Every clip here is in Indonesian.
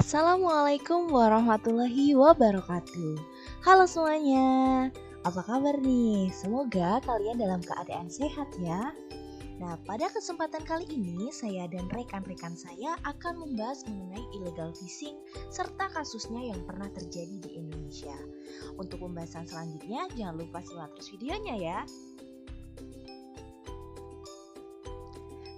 Assalamualaikum warahmatullahi wabarakatuh. Halo semuanya, apa kabar nih? Semoga kalian dalam keadaan sehat ya. Nah, pada kesempatan kali ini saya dan rekan-rekan saya akan membahas mengenai illegal fishing serta kasusnya yang pernah terjadi di Indonesia. Untuk pembahasan selanjutnya jangan lupa simak terus videonya ya.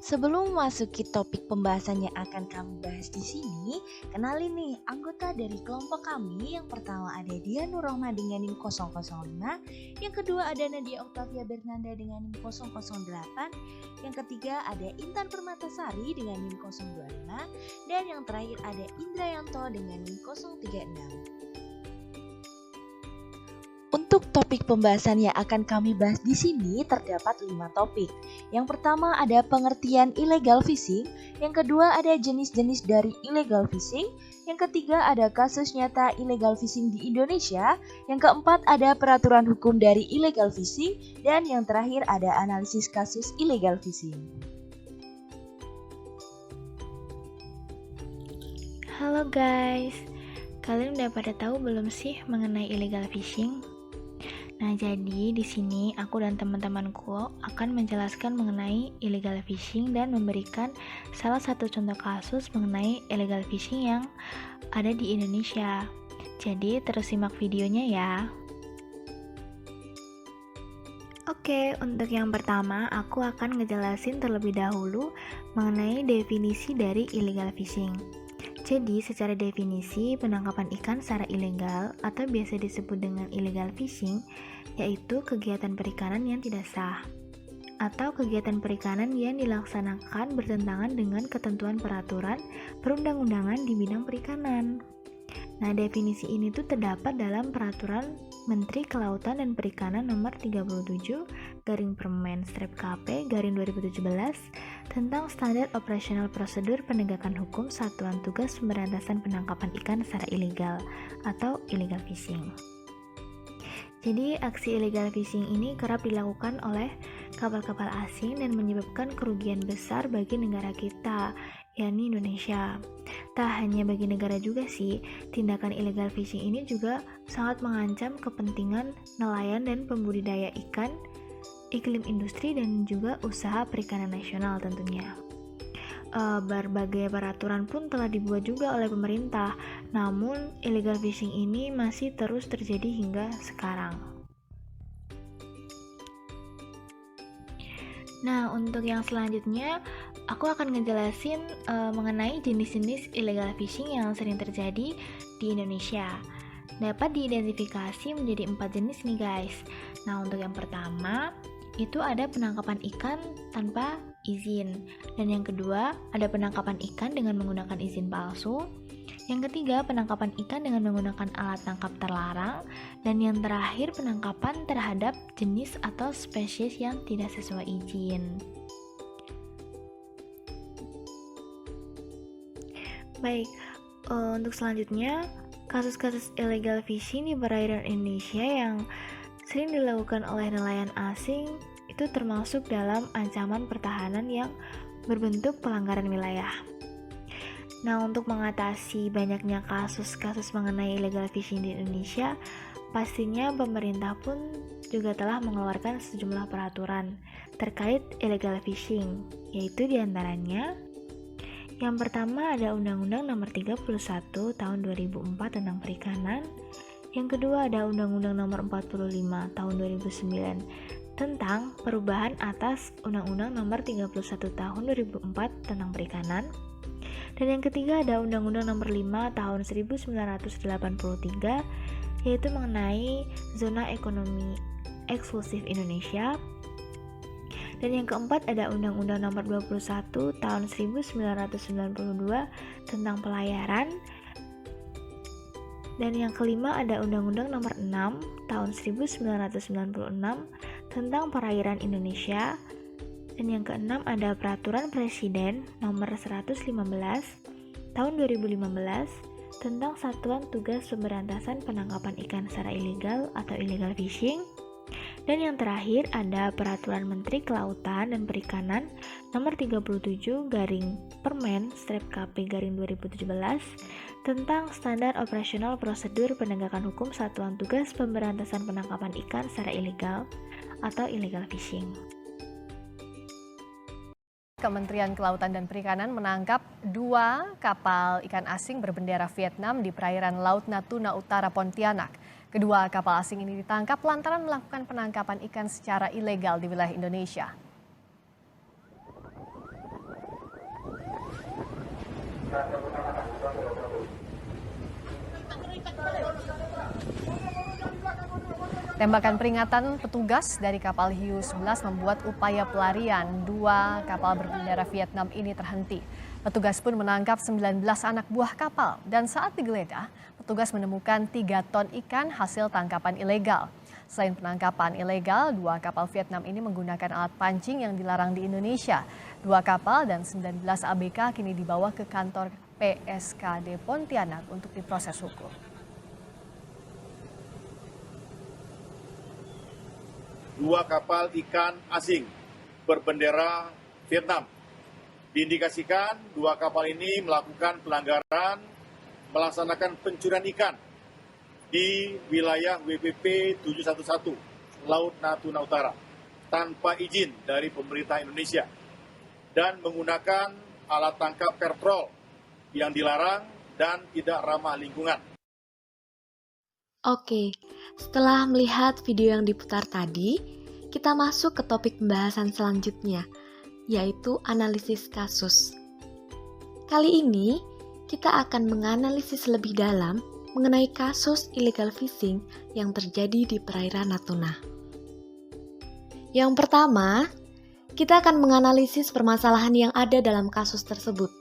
Sebelum memasuki topik pembahasan yang akan kami bahas di sini, kenalin nih anggota dari kelompok kami. Yang pertama ada Dian Nur Rohma dengan NIM 005, yang kedua ada Nadia Octavia Bernanda dengan NIM 008, yang ketiga ada Intan Permatasari dengan NIM 025, dan yang terakhir ada Indrayanto dengan NIM 036. Untuk topik pembahasan yang akan kami bahas di sini terdapat 5 topik. Yang pertama ada pengertian illegal fishing, yang kedua ada jenis-jenis dari illegal fishing, yang ketiga ada kasus nyata illegal fishing di Indonesia, yang keempat ada peraturan hukum dari illegal fishing, dan yang terakhir ada analisis kasus illegal fishing. Halo guys, kalian udah pada tahu belum sih mengenai illegal fishing? Nah, jadi di sini aku dan teman-temanku akan menjelaskan mengenai illegal fishing dan memberikan salah satu contoh kasus mengenai illegal fishing yang ada di Indonesia. Jadi terus simak videonya ya. Oke, untuk yang pertama aku akan ngejelasin terlebih dahulu mengenai definisi dari illegal fishing. Jadi, secara definisi, penangkapan ikan secara ilegal atau biasa disebut dengan illegal fishing, yaitu kegiatan perikanan yang tidak sah atau kegiatan perikanan yang dilaksanakan bertentangan dengan ketentuan peraturan perundang-undangan di bidang perikanan. Nah, definisi ini tuh terdapat dalam Peraturan Menteri Kelautan dan Perikanan Nomor 37 Permen/KP/2017 tentang Standar Operasional Prosedur Penegakan Hukum Satuan Tugas Pemberantasan Penangkapan Ikan secara Ilegal atau illegal fishing. Jadi, aksi illegal fishing ini kerap dilakukan oleh kapal-kapal asing dan menyebabkan kerugian besar bagi negara kita, yakni Indonesia. Tak hanya bagi negara juga sih, tindakan illegal fishing ini juga sangat mengancam kepentingan nelayan dan pembudidaya ikan, iklim industri, dan juga usaha perikanan nasional tentunya. Berbagai peraturan pun telah dibuat juga oleh pemerintah, namun illegal fishing ini masih terus terjadi hingga sekarang. Nah, untuk yang selanjutnya aku akan ngejelasin mengenai jenis-jenis illegal fishing yang sering terjadi di Indonesia. Dapat diidentifikasi menjadi 4 jenis nih guys. Nah, untuk yang pertama itu ada penangkapan ikan tanpa izin, dan yang kedua ada penangkapan ikan dengan menggunakan izin palsu, yang ketiga penangkapan ikan dengan menggunakan alat tangkap terlarang, dan yang terakhir penangkapan terhadap jenis atau spesies yang tidak sesuai izin. Baik, untuk selanjutnya kasus-kasus illegal fishing di perairan Indonesia yang sering dilakukan oleh nelayan asing itu termasuk dalam ancaman pertahanan yang berbentuk pelanggaran wilayah. Nah, untuk mengatasi banyaknya kasus-kasus mengenai illegal fishing di Indonesia, pastinya pemerintah pun juga telah mengeluarkan sejumlah peraturan terkait illegal fishing, yaitu diantaranya yang pertama ada Undang-Undang Nomor 31 Tahun 2004 tentang Perikanan, yang kedua ada Undang-Undang Nomor 45 Tahun 2009 tentang perubahan atas Undang-Undang Nomor 31 Tahun 2004 tentang Perikanan, dan yang ketiga ada Undang-Undang Nomor 5 Tahun 1983 yaitu mengenai Zona Ekonomi Eksklusif Indonesia, dan yang keempat ada Undang-Undang Nomor 21 Tahun 1992 tentang Pelayaran, dan yang kelima ada Undang-Undang Nomor 6 Tahun 1996 tentang Perairan Indonesia, dan yang keenam ada Peraturan Presiden Nomor 115 Tahun 2015 tentang Satuan Tugas Pemberantasan Penangkapan Ikan secara Ilegal atau illegal fishing, dan yang terakhir ada Peraturan Menteri Kelautan dan Perikanan Nomor 37 Permen/KP/2017 tentang standar operasional prosedur penegakan hukum Satuan Tugas Pemberantasan Penangkapan Ikan secara ilegal atau illegal fishing. Kementerian Kelautan dan Perikanan menangkap 2 kapal ikan asing berbendera Vietnam di perairan Laut Natuna Utara, Pontianak. Kedua kapal asing ini ditangkap lantaran melakukan penangkapan ikan secara ilegal di wilayah Indonesia. Tembakan peringatan petugas dari kapal Hiu 11 membuat upaya pelarian 2 kapal berbendera Vietnam ini terhenti. Petugas pun menangkap 19 anak buah kapal dan saat digeledah, petugas menemukan 3 ton ikan hasil tangkapan ilegal. Selain penangkapan ilegal, 2 kapal Vietnam ini menggunakan alat pancing yang dilarang di Indonesia. 2 kapal dan 19 ABK kini dibawa ke kantor PSKD Pontianak untuk diproses hukum. Dua kapal ikan asing berbendera Vietnam. Diindikasikan 2 kapal ini melakukan pelanggaran melaksanakan pencurian ikan di wilayah WPP 711 Laut Natuna Utara tanpa izin dari pemerintah Indonesia dan menggunakan alat tangkap pertrol yang dilarang dan tidak ramah lingkungan. Oke, setelah melihat video yang diputar tadi, kita masuk ke topik pembahasan selanjutnya, yaitu analisis kasus. Kali ini, kita akan menganalisis lebih dalam mengenai kasus illegal fishing yang terjadi di perairan Natuna. Yang pertama, kita akan menganalisis permasalahan yang ada dalam kasus tersebut.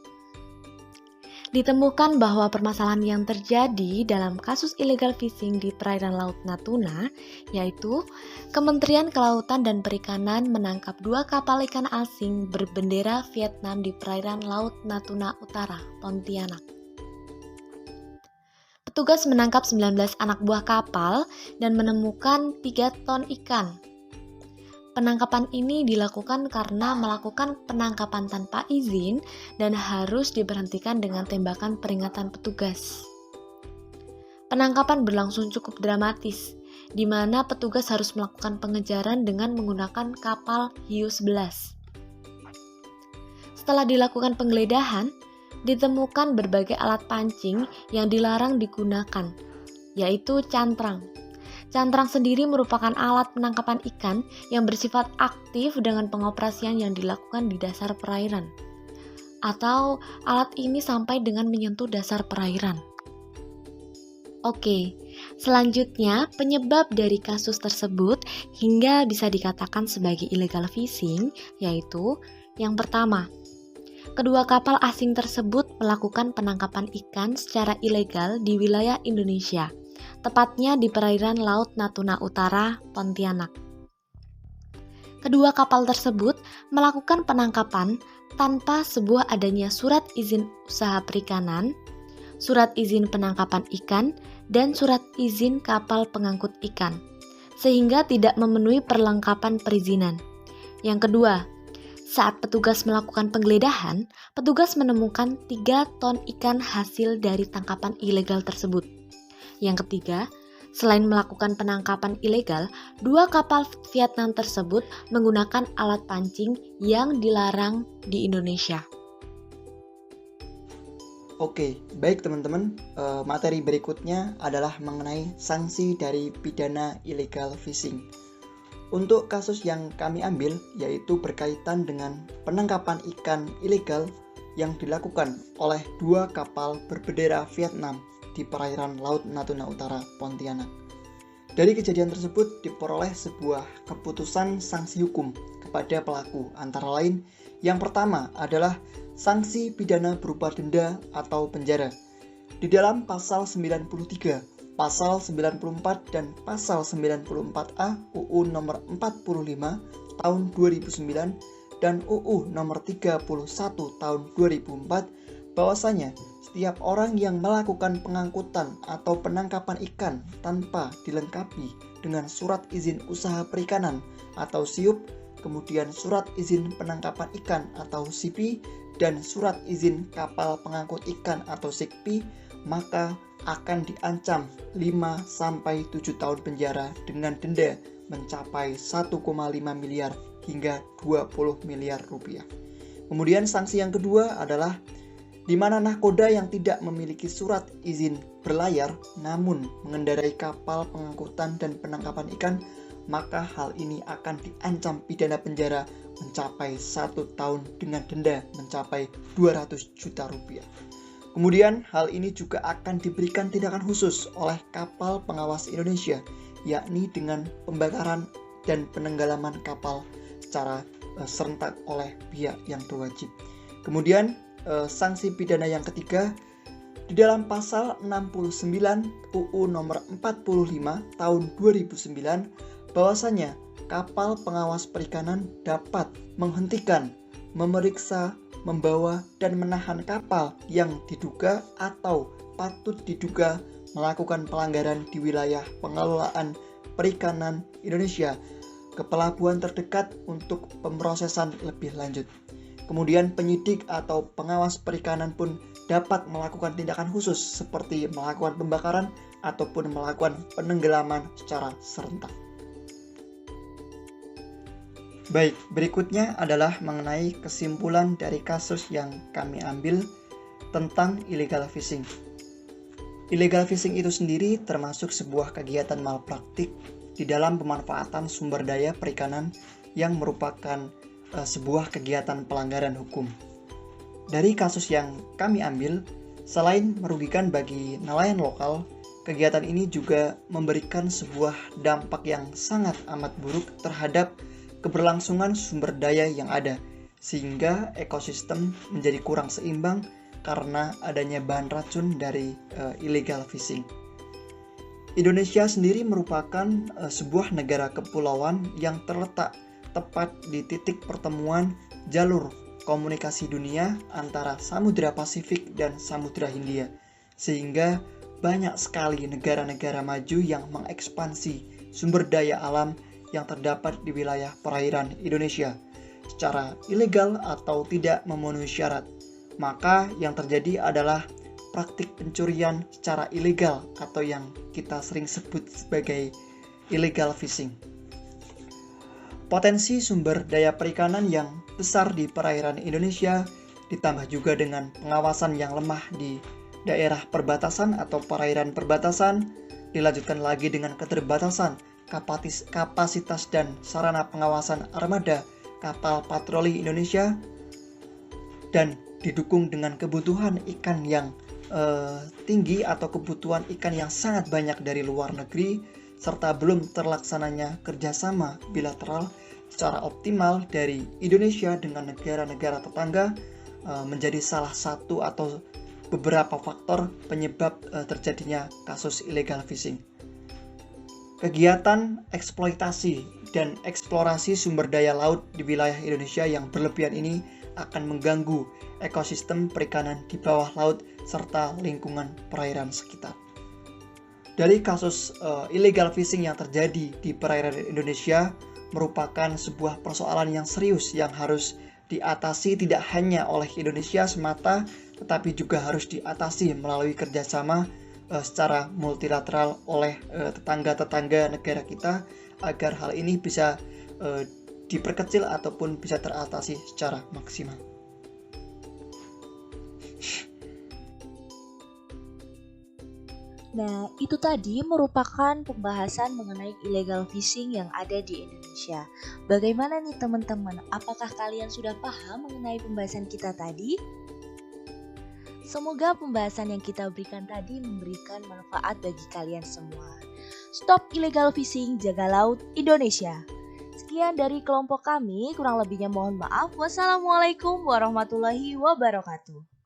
Ditemukan bahwa permasalahan yang terjadi dalam kasus illegal fishing di perairan Laut Natuna, yaitu Kementerian Kelautan dan Perikanan menangkap 2 kapal ikan asing berbendera Vietnam di perairan Laut Natuna Utara, Pontianak. Petugas menangkap 19 anak buah kapal dan menemukan 3 ton ikan. Penangkapan ini dilakukan karena melakukan penangkapan tanpa izin dan harus diberhentikan dengan tembakan peringatan petugas. Penangkapan berlangsung cukup dramatis, di mana petugas harus melakukan pengejaran dengan menggunakan kapal Hiu 11. Setelah dilakukan penggeledahan, ditemukan berbagai alat pancing yang dilarang digunakan, yaitu cantrang. Cantrang sendiri merupakan alat penangkapan ikan yang bersifat aktif dengan pengoperasian yang dilakukan di dasar perairan. Atau alat ini sampai dengan menyentuh dasar perairan. Oke, selanjutnya penyebab dari kasus tersebut hingga bisa dikatakan sebagai illegal fishing, yaitu yang pertama, kedua kapal asing tersebut melakukan penangkapan ikan secara ilegal di wilayah Indonesia, tepatnya di perairan Laut Natuna Utara, Pontianak. Kedua kapal tersebut melakukan penangkapan tanpa sebuah adanya surat izin usaha perikanan, surat izin penangkapan ikan, dan surat izin kapal pengangkut ikan, sehingga tidak memenuhi perlengkapan perizinan. Yang kedua, saat petugas melakukan penggeledahan, petugas menemukan 3 ton ikan hasil dari tangkapan ilegal tersebut. Yang ketiga, selain melakukan penangkapan ilegal, 2 kapal Vietnam tersebut menggunakan alat pancing yang dilarang di Indonesia. Oke, baik teman-teman, materi berikutnya adalah mengenai sanksi dari pidana illegal fishing. Untuk kasus yang kami ambil, yaitu berkaitan dengan penangkapan ikan ilegal yang dilakukan oleh 2 kapal berbendera Vietnam di perairan Laut Natuna Utara, Pontianak. Dari kejadian tersebut diperoleh sebuah keputusan sanksi hukum kepada pelaku, antara lain yang pertama adalah sanksi pidana berupa denda atau penjara. Di dalam pasal 93, pasal 94 dan pasal 94A UU nomor 45 tahun 2009 dan UU nomor 31 tahun 2004 bahwasanya setiap orang yang melakukan pengangkutan atau penangkapan ikan tanpa dilengkapi dengan surat izin usaha perikanan atau SIUP, kemudian surat izin penangkapan ikan atau SIPI, dan surat izin kapal pengangkut ikan atau SIKPI, maka akan diancam 5-7 tahun penjara dengan denda mencapai 1,5 miliar hingga 20 miliar rupiah. Kemudian sanksi yang kedua adalah di mana nahkoda yang tidak memiliki surat izin berlayar namun mengendarai kapal pengangkutan dan penangkapan ikan, maka hal ini akan diancam pidana penjara mencapai 1 tahun dengan denda mencapai 200 juta rupiah. Kemudian hal ini juga akan diberikan tindakan khusus oleh kapal pengawas Indonesia, yakni dengan pembakaran dan penenggelaman kapal secara serentak oleh pihak yang berwajib. Kemudian sanksi pidana yang ketiga di dalam pasal 69 UU nomor 45 tahun 2009 bahwasanya kapal pengawas perikanan dapat menghentikan, memeriksa, membawa dan menahan kapal yang diduga atau patut diduga melakukan pelanggaran di wilayah pengelolaan perikanan Indonesia ke pelabuhan terdekat untuk pemrosesan lebih lanjut. Kemudian penyidik atau pengawas perikanan pun dapat melakukan tindakan khusus seperti melakukan pembakaran ataupun melakukan penenggelaman secara serentak. Baik, berikutnya adalah mengenai kesimpulan dari kasus yang kami ambil tentang illegal fishing. Illegal fishing itu sendiri termasuk sebuah kegiatan malpraktik di dalam pemanfaatan sumber daya perikanan yang merupakan sebuah kegiatan pelanggaran hukum. Dari kasus yang kami ambil, selain merugikan bagi nelayan lokal, kegiatan ini juga memberikan sebuah dampak yang sangat amat buruk terhadap keberlangsungan sumber daya yang ada, sehingga ekosistem menjadi kurang seimbang karena adanya bahan racun dari illegal fishing. Indonesia sendiri merupakan sebuah negara kepulauan yang terletak tepat di titik pertemuan jalur komunikasi dunia antara Samudra Pasifik dan Samudra Hindia, sehingga banyak sekali negara-negara maju yang mengekspansi sumber daya alam yang terdapat di wilayah perairan Indonesia secara ilegal atau tidak memenuhi syarat. Maka yang terjadi adalah praktik pencurian secara ilegal atau yang kita sering sebut sebagai illegal fishing. Potensi sumber daya perikanan yang besar di perairan Indonesia ditambah juga dengan pengawasan yang lemah di daerah perbatasan atau perairan perbatasan, dilanjutkan lagi dengan keterbatasan kapasitas dan sarana pengawasan armada kapal patroli Indonesia, dan didukung dengan kebutuhan ikan yang tinggi atau kebutuhan ikan yang sangat banyak dari luar negeri, serta belum terlaksananya kerjasama bilateral secara optimal dari Indonesia dengan negara-negara tetangga menjadi salah satu atau beberapa faktor penyebab terjadinya kasus illegal fishing. Kegiatan eksploitasi dan eksplorasi sumber daya laut di wilayah Indonesia yang berlebihan ini akan mengganggu ekosistem perikanan di bawah laut serta lingkungan perairan sekitar. Dari kasus illegal fishing yang terjadi di perairan Indonesia merupakan sebuah persoalan yang serius yang harus diatasi tidak hanya oleh Indonesia semata, tetapi juga harus diatasi melalui kerjasama secara multilateral oleh tetangga-tetangga negara kita agar hal ini bisa diperkecil ataupun bisa teratasi secara maksimal. Nah, itu tadi merupakan pembahasan mengenai illegal fishing yang ada di Indonesia. Bagaimana nih teman-teman? Apakah kalian sudah paham mengenai pembahasan kita tadi? Semoga pembahasan yang kita berikan tadi memberikan manfaat bagi kalian semua. Stop illegal fishing, jaga laut Indonesia. Sekian dari kelompok kami, kurang lebihnya mohon maaf. Wassalamualaikum warahmatullahi wabarakatuh.